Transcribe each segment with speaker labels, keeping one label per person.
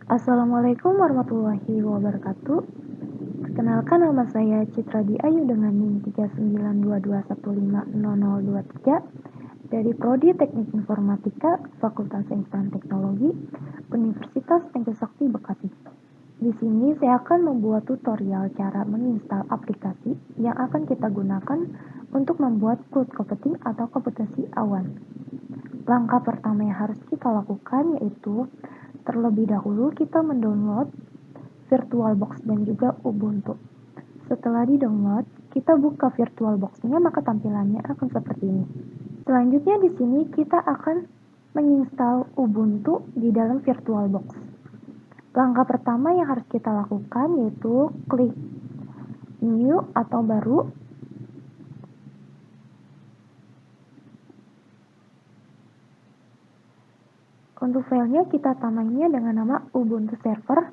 Speaker 1: Assalamualaikum warahmatullahi wabarakatuh. Perkenalkan, nama saya Citra Diayu dengan NIM 39221500023 dari Prodi Teknik Informatika Fakultas Sains dan Teknologi Universitas Trisakti Bekasi. Di sini saya akan membuat tutorial cara menginstal aplikasi yang akan kita gunakan untuk membuat cloud computing atau komputerasi awan. Langkah pertama yang harus kita lakukan yaitu terlebih dahulu kita mendownload VirtualBox dan juga Ubuntu. Setelah di-download, kita buka VirtualBox-nya, maka tampilannya akan seperti ini. Selanjutnya di sini kita akan menginstal Ubuntu di dalam VirtualBox. Langkah pertama yang harus kita lakukan yaitu klik New atau Baru. Untuk filenya kita tamainya dengan nama Ubuntu Server.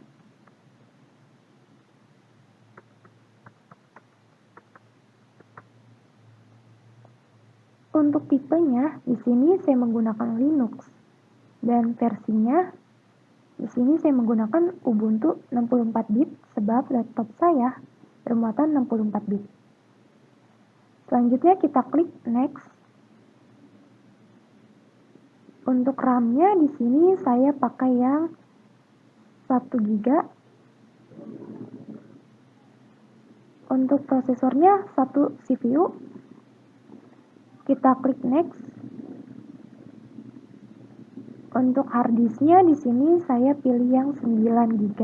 Speaker 1: Untuk tipenya, di sini saya menggunakan Linux dan versinya di sini saya menggunakan Ubuntu 64 bit sebab laptop saya bermuatan 64 bit. Selanjutnya kita klik Next. Untuk RAM-nya di sini saya pakai yang 1 GB. Untuk prosesornya 1 CPU. Kita klik Next. Untuk harddisknya di sini saya pilih yang 9 GB.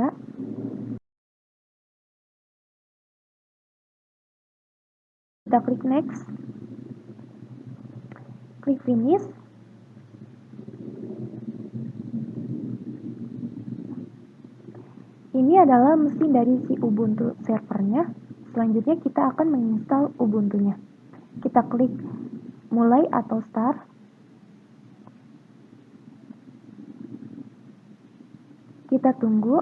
Speaker 1: Kita klik Next. Klik Finish. Ini adalah mesin dari si Ubuntu servernya. Selanjutnya kita akan menginstal Ubuntunya. Kita klik Mulai atau Start. Kita tunggu.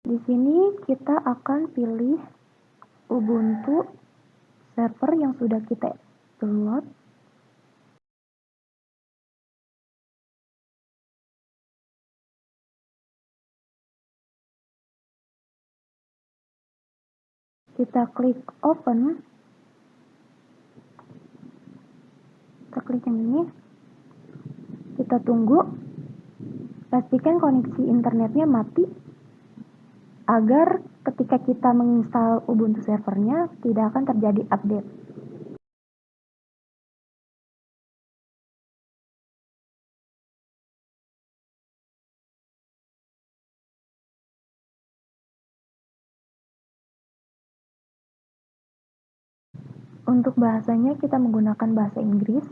Speaker 1: Di sini kita akan pilih Ubuntu server yang sudah kita download. Kita klik Open. Kita klik yang ini. Kita tunggu. Pastikan koneksi internetnya mati agar ketika kita menginstal Ubuntu servernya tidak akan terjadi update. Untuk bahasanya kita menggunakan bahasa Inggris.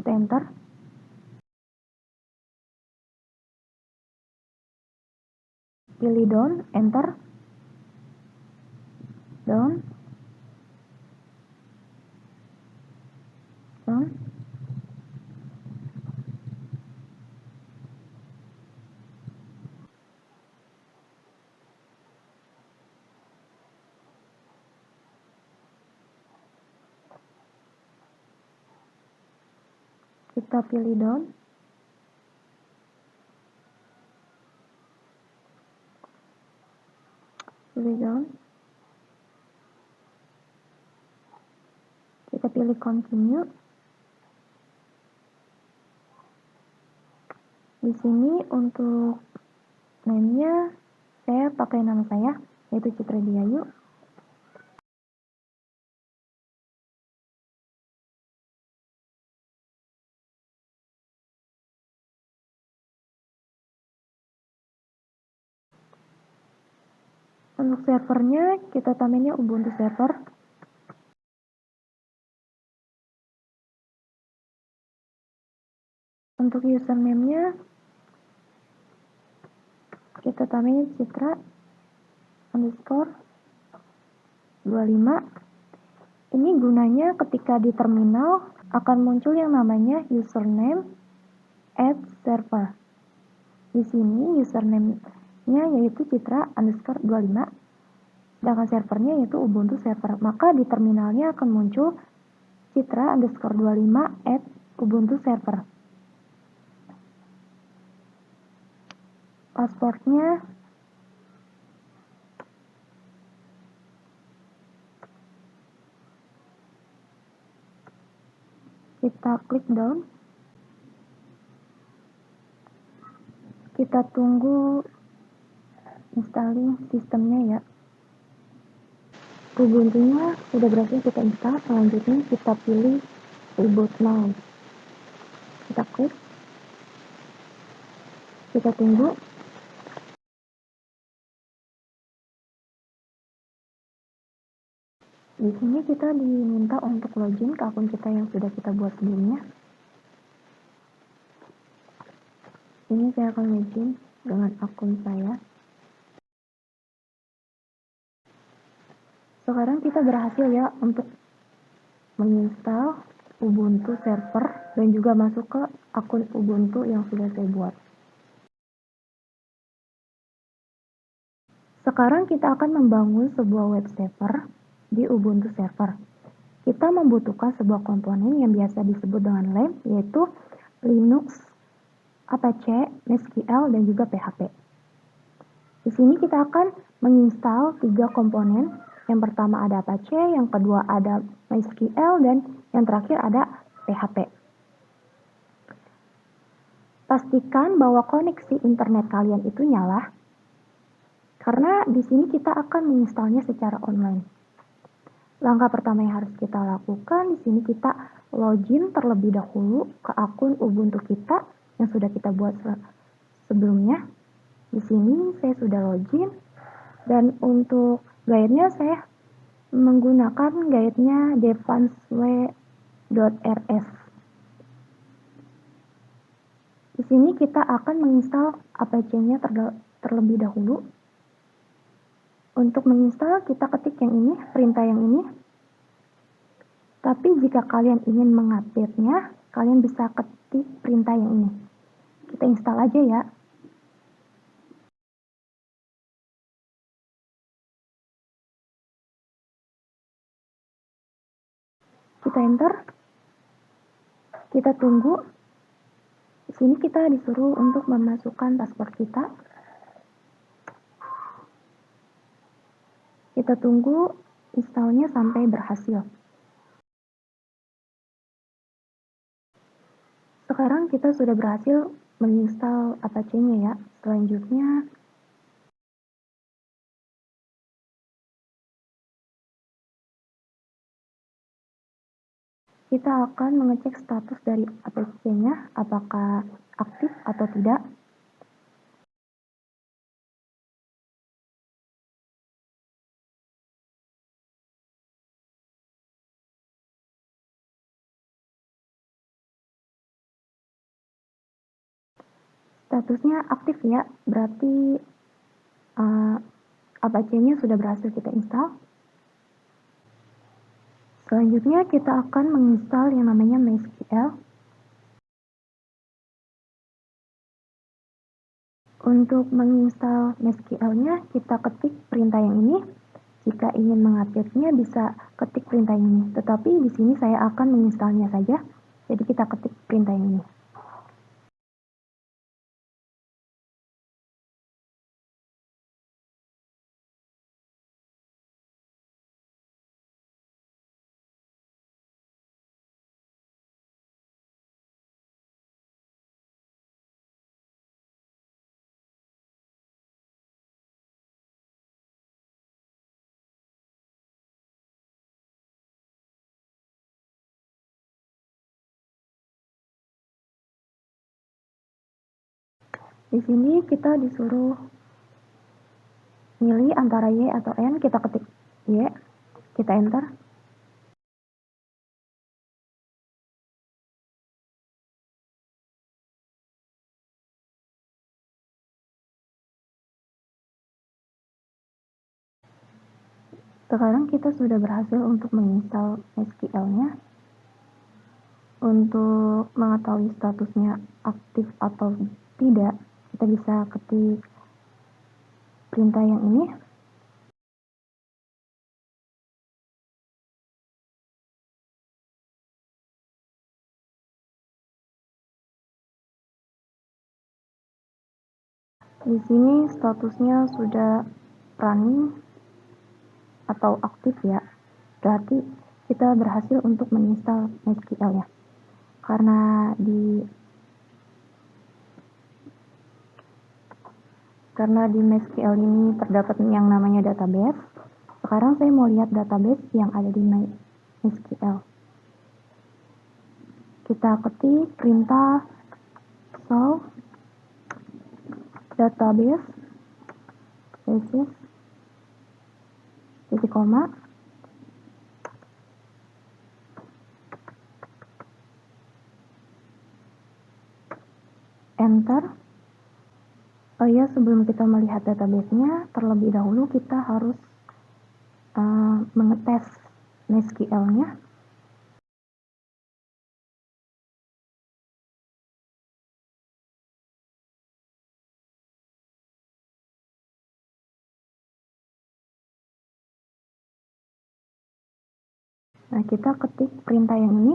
Speaker 1: Kita enter. Pilih down, enter. Down. Down. Kita pilih down. Pilih down. Kita pilih continue. Di sini untuk name-nya saya pakai nama saya yaitu Citra Diayu. Untuk servernya kita tamainya Ubuntu server. Untuk username-nya kita tamainya Citra _25. Ini gunanya ketika di terminal akan muncul yang namanya username @server. Di sini username-nya yaitu Citra _25. sedangkan servernya yaitu Ubuntu server. Maka di terminalnya akan muncul citra_25@ubuntu server. Passwordnya kita klik down, kita tunggu installing sistemnya ya. Ubuntu-nya sudah berhasil kita install. Selanjutnya kita pilih reboot now, kita klik, kita tunggu. Di sini kita diminta untuk login ke akun kita yang sudah kita buat sebelumnya. Ini saya akan login dengan akun saya. Sekarang kita berhasil ya untuk menginstal Ubuntu server dan juga masuk ke akun Ubuntu yang sudah saya buat. Sekarang kita akan membangun sebuah web server di Ubuntu server. Kita membutuhkan sebuah komponen yang biasa disebut dengan lem, yaitu Linux, Apache, MySQL, dan juga PHP. Di sini kita akan menginstal 3 komponen. Yang pertama ada Apache, yang kedua ada MySQL, dan yang terakhir ada PHP. Pastikan bahwa koneksi internet kalian itu nyala, karena di sini kita akan menginstalnya secara online. Langkah pertama yang harus kita lakukan, di sini kita login terlebih dahulu ke akun Ubuntu kita yang sudah kita buat sebelumnya. Di sini saya sudah login, dan untuk guide-nya saya menggunakan guide-nya devanswe.rs. Di sini kita akan menginstal Apache-nya terlebih dahulu. Untuk menginstal kita ketik yang ini, perintah yang ini. Tapi jika kalian ingin mengupdate-nya, kalian bisa ketik perintah yang ini. Kita install aja ya. Kita enter. Kita tunggu. Di sini kita disuruh untuk memasukkan password kita. Kita tunggu installnya sampai berhasil. Sekarang kita sudah berhasil menginstal Apache-nya ya. Selanjutnya kita akan mengecek status dari Apache-nya, apakah aktif atau tidak. Statusnya aktif ya, berarti Apache-nya sudah berhasil kita install. Selanjutnya kita akan menginstal yang namanya MySQL. Untuk menginstal MySQL-nya kita ketik perintah yang ini. Jika ingin mengupdate-nya bisa ketik perintah ini. Tetapi di sini saya akan menginstalnya saja. Jadi kita ketik perintah yang ini. Di sini kita disuruh milih antara Y atau N, kita ketik Y, kita enter. Sekarang kita sudah berhasil untuk menginstal SQL-nya. Untuk mengetahui statusnya aktif atau tidak, kita bisa ketik perintah yang ini. Di sini statusnya sudah running atau aktif ya. Berarti kita berhasil untuk menginstal MySQL ya. Karena di MySQL ini terdapat yang namanya database. Sekarang saya mau lihat database yang ada di MySQL. Kita ketik perintah show database basis titik koma enter. Oh ya, sebelum kita melihat database-nya, terlebih dahulu kita harus mengetes MySQL-nya. Nah, kita ketik perintah yang ini.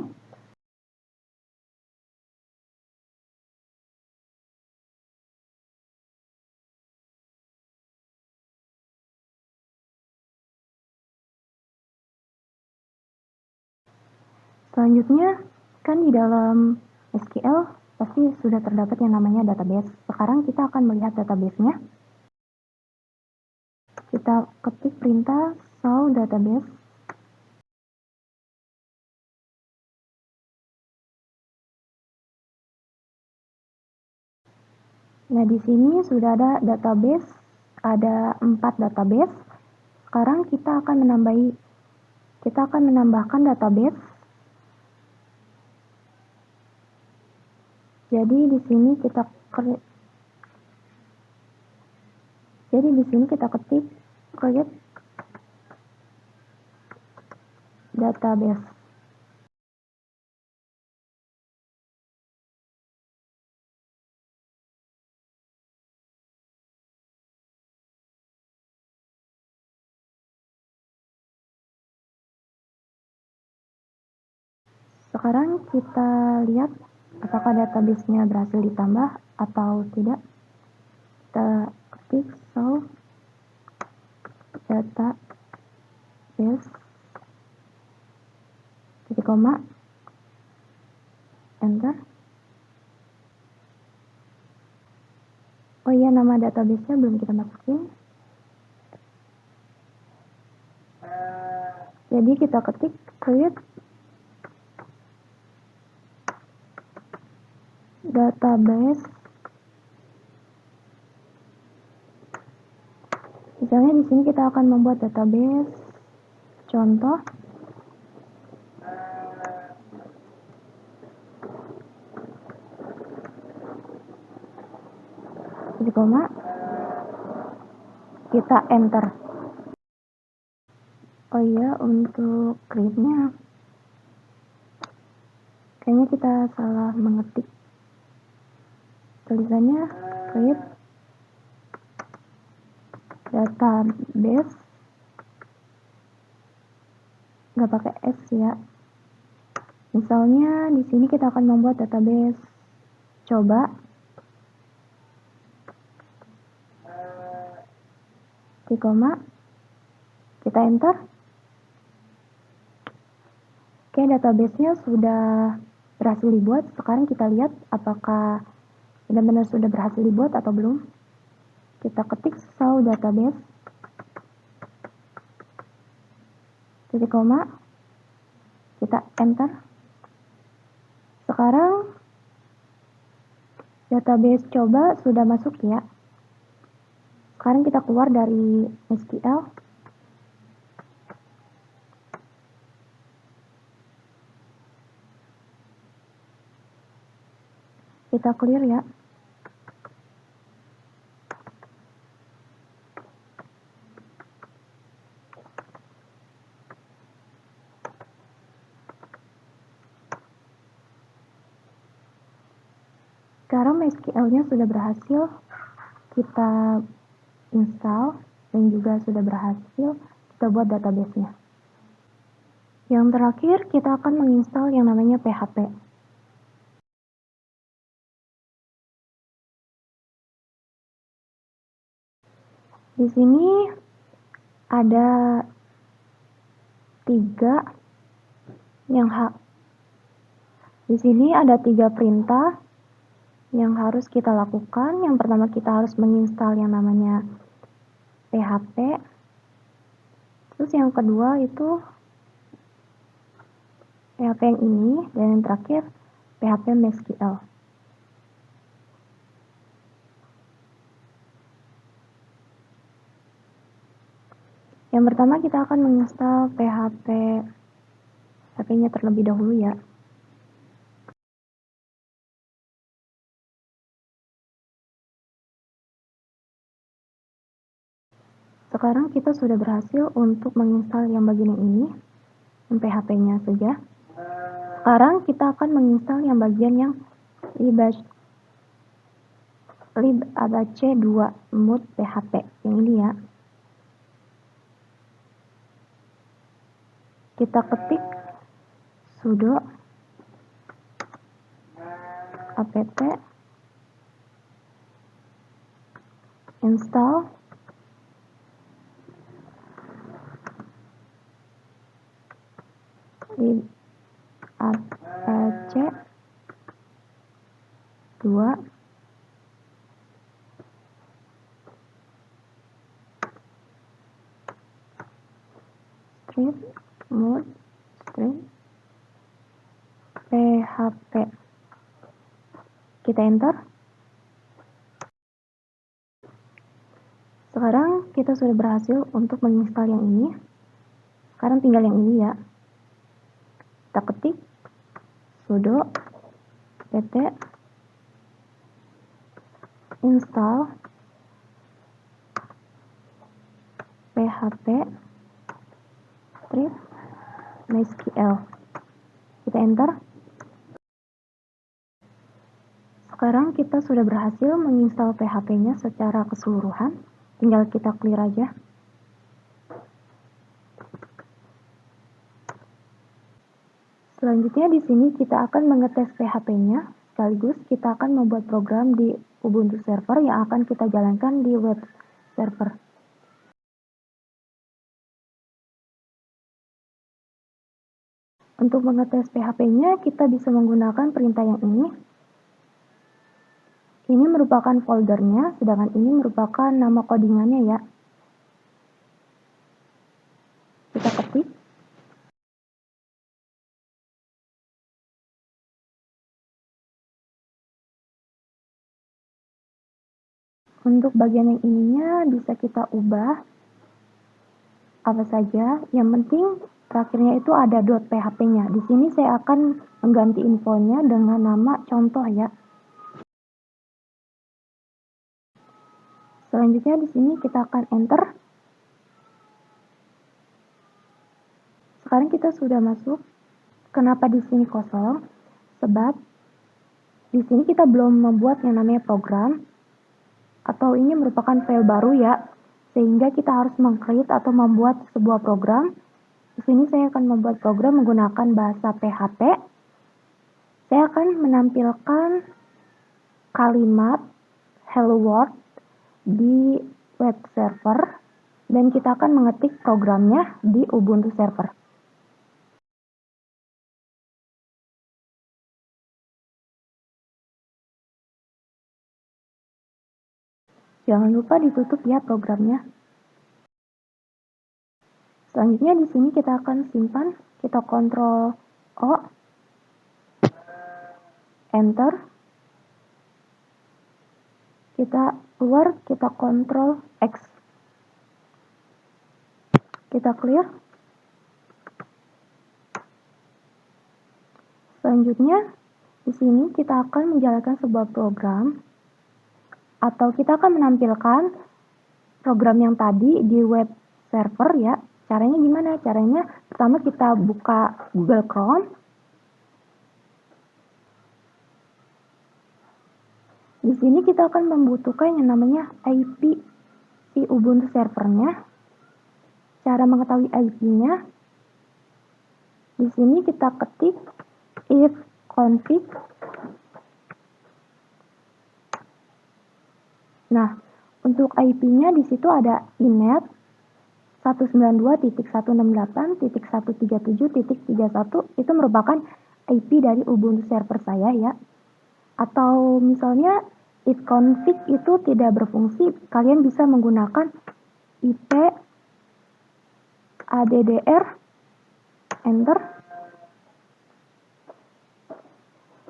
Speaker 1: Selanjutnya, kan di dalam SQL pasti sudah terdapat yang namanya database. Sekarang kita akan melihat database-nya. Kita ketik perintah show database. Nah, di sini sudah ada database, ada 4 database. Sekarang kita akan menambahkan database. Jadi di sini kita ketik create database. Sekarang kita lihat apakah database-nya berhasil ditambah atau tidak. Kita ketik show database titik koma enter. Oh iya, nama database-nya belum kita masukin. Jadi kita ketik create database. Misalnya di sini kita akan membuat database contoh. Titik koma. Kita enter. Oh iya, untuk create-nya kayaknya kita salah mengetik tulisannya. Create database, nggak pakai S ya. Misalnya di sini kita akan membuat database coba. Titik koma. Kita enter. Oke, database-nya sudah berhasil dibuat. Sekarang kita lihat apakah benar-benar sudah berhasil dibuat atau belum. Kita ketik show database titik koma. Kita enter. Sekarang database coba sudah masuk ya. Sekarang kita keluar dari SQL. Kita clear ya. Sekarang MySQL-nya sudah berhasil kita install dan juga sudah berhasil kita buat database-nya. Yang terakhir, kita akan menginstal yang namanya PHP. Di sini ada tiga perintah yang harus kita lakukan. Yang pertama kita harus menginstal yang namanya PHP. Terus yang kedua itu PHP yang ini, dan yang terakhir PHP MySQL. Yang pertama kita akan menginstal PHP-nya terlebih dahulu ya. Sekarang kita sudah berhasil untuk menginstal yang bagian ini, yang PHP-nya saja. Sekarang kita akan menginstal yang bagian yang libace2 mood PHP, yang ini ya. Kita ketik sudo apt install libace2 mood PHP. Kita enter. Sekarang kita sudah berhasil untuk menginstal yang ini. Sekarang tinggal yang ini ya. Kita ketik sudo apt install PHP MySQL. Kita enter. Sekarang kita sudah berhasil menginstal PHP-nya secara keseluruhan. Tinggal kita clear aja. Selanjutnya di sini kita akan mengetes PHP-nya, sekaligus kita akan membuat program di Ubuntu server yang akan kita jalankan di web server. Untuk mengetes PHP-nya, kita bisa menggunakan perintah yang ini. Ini merupakan foldernya, sedangkan ini merupakan nama codingannya ya. Kita ketik. Untuk bagian yang ininya bisa kita ubah apa saja, yang penting terakhirnya itu ada .php-nya. Di sini saya akan mengganti infonya dengan nama contoh ya. Selanjutnya di sini kita akan enter. Sekarang kita sudah masuk. Kenapa di sini kosong? Sebab di sini kita belum membuat yang namanya program, atau ini merupakan file baru ya, sehingga kita harus meng-create atau membuat sebuah program. Di sini saya akan membuat program menggunakan bahasa PHP. Saya akan menampilkan kalimat hello world di web server, dan kita akan mengetik programnya di Ubuntu server. Jangan lupa ditutup ya programnya. Selanjutnya di sini kita akan simpan, kita Ctrl O, Enter. Kita keluar, kita Ctrl X. Kita clear. Selanjutnya di sini kita akan menjalankan sebuah program, atau kita akan menampilkan program yang tadi di web server ya. Caranya gimana? Caranya pertama kita buka Google Chrome. Di sini kita akan membutuhkan yang namanya IP di Ubuntu servernya. Cara mengetahui IP-nya, di sini kita ketik if config. Nah, Untuk IP-nya di situ ada inet 192.168.137.31 itu merupakan IP dari Ubuntu server saya ya. Atau misalnya ifconfig itu tidak berfungsi, kalian bisa menggunakan IP addr enter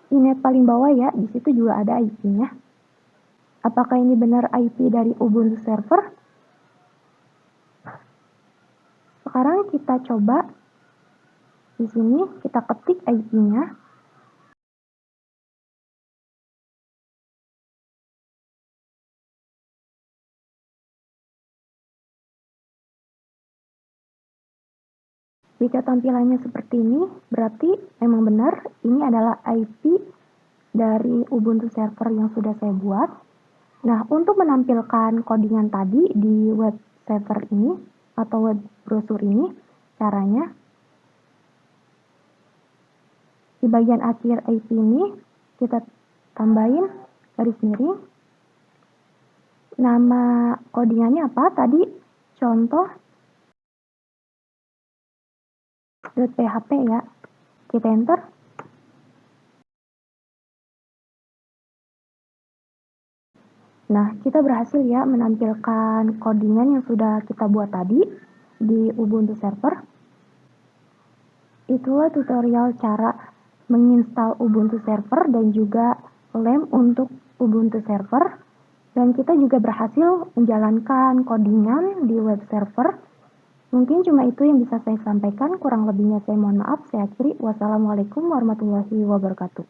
Speaker 1: inet paling bawah ya, di situ juga ada IP-nya. Apakah ini benar IP dari Ubuntu server? Sekarang kita coba di sini kita ketik IP-nya. Jika tampilannya seperti ini, berarti memang benar ini adalah IP dari Ubuntu server yang sudah saya buat. Nah, untuk menampilkan codingan tadi di web server ini atau web browser ini, caranya di bagian akhir IP ini kita tambahin garis miring. Nama codingannya apa? Tadi contoh .php ya. Kita enter. Nah, kita berhasil ya menampilkan codingan yang sudah kita buat tadi di Ubuntu server. Itulah tutorial cara menginstal Ubuntu server dan juga lem untuk Ubuntu server. Dan kita juga berhasil menjalankan codingan di web server. Mungkin cuma itu yang bisa saya sampaikan, kurang lebihnya saya mohon maaf. Saya akhiri. Wassalamualaikum warahmatullahi wabarakatuh.